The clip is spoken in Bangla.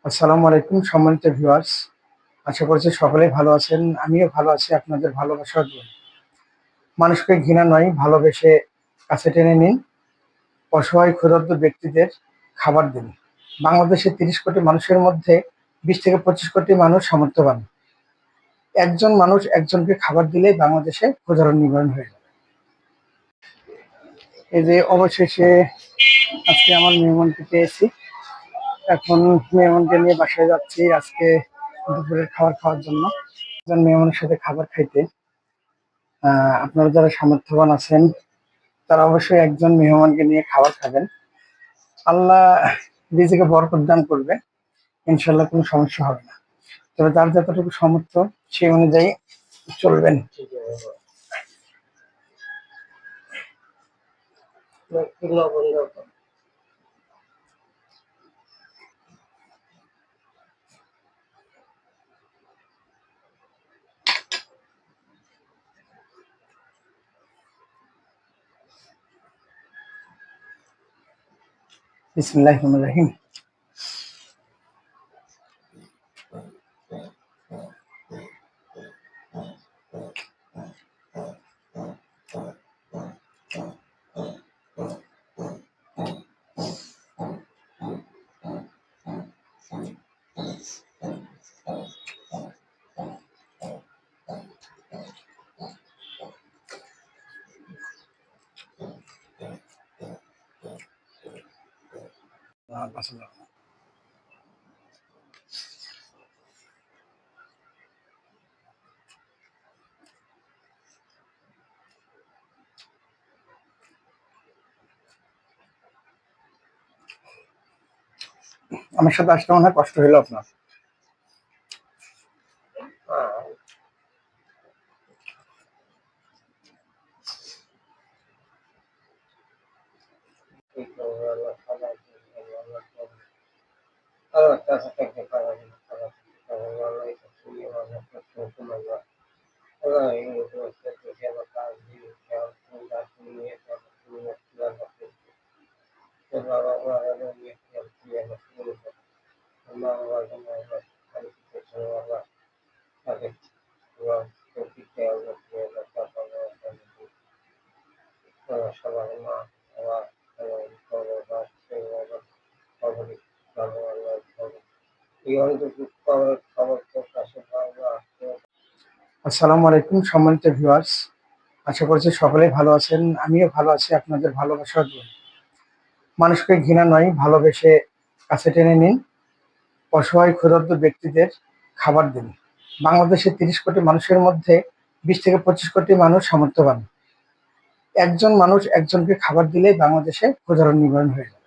আসসালামু আলাইকুম সম্মানিত ভিউয়ার্স। আশা করছি সকলেই ভালো আছেন। আমিও ভালো আছি আপনাদের ভালোবাসার জন্য। মানুষকে ঘৃণা নয়, ভালোবেসে কাছে টেনে নিন। অসহায় ক্ষুধার্ত ব্যক্তিদের খাবার দিন। বাংলাদেশে ৩০ কোটি মানুষের মধ্যে ২০ থেকে ২৫ কোটি মানুষ সামর্থ্যবান। একজন মানুষ একজনকে খাবার দিলেই বাংলাদেশে ক্ষুধার নিবারণ হয়ে যাবে। এই যে অবশেষে আজকে আমার মেহমানকে পেয়েছি। এখন মেহমানকে নিয়ে বাসায় যাচ্ছি আজকে দুপুরের খাবার খাওয়ার জন্য। একজন মেহমানের সাথে খাবার খাইতে। আপনারা যারা সামর্থ্যবান আছেন তারা অবশ্যই একজন মেহমানকে নিয়ে খাবার খাবেন। আল্লাহ রিজিকে বরকত দান করবে, ইনশাল্লাহ কোনো সমস্যা হবে না। তবে যার যতটুকু সামর্থ্য সেই অনুযায়ী চলবেন। বিসমিল্লাহির রহমানির রহিম। আমার সাথে আসতে মনে হয় কষ্ট হলো আপনার। আসসালামু আলাইকুম সম্মানিত ভিউয়ার্স। আশা করছি সকলেই ভালো আছেন। আমিও ভালো আছি আপনাদের ভালোবাসার জন্য। মানুষকে ঘৃণা নয়, ভালোবেসে কাছে টেনে নিন। অসহায় ক্ষুধার্ত ব্যক্তিদের খাবার দিন। বাংলাদেশে ৩০ কোটি মানুষের মধ্যে ২০ থেকে ২৫ কোটি মানুষ সামর্থ্যবান। একজন মানুষ একজনকে খাবার দিলেই বাংলাদেশে ক্ষুধার নিবারণ হয়ে যাবে।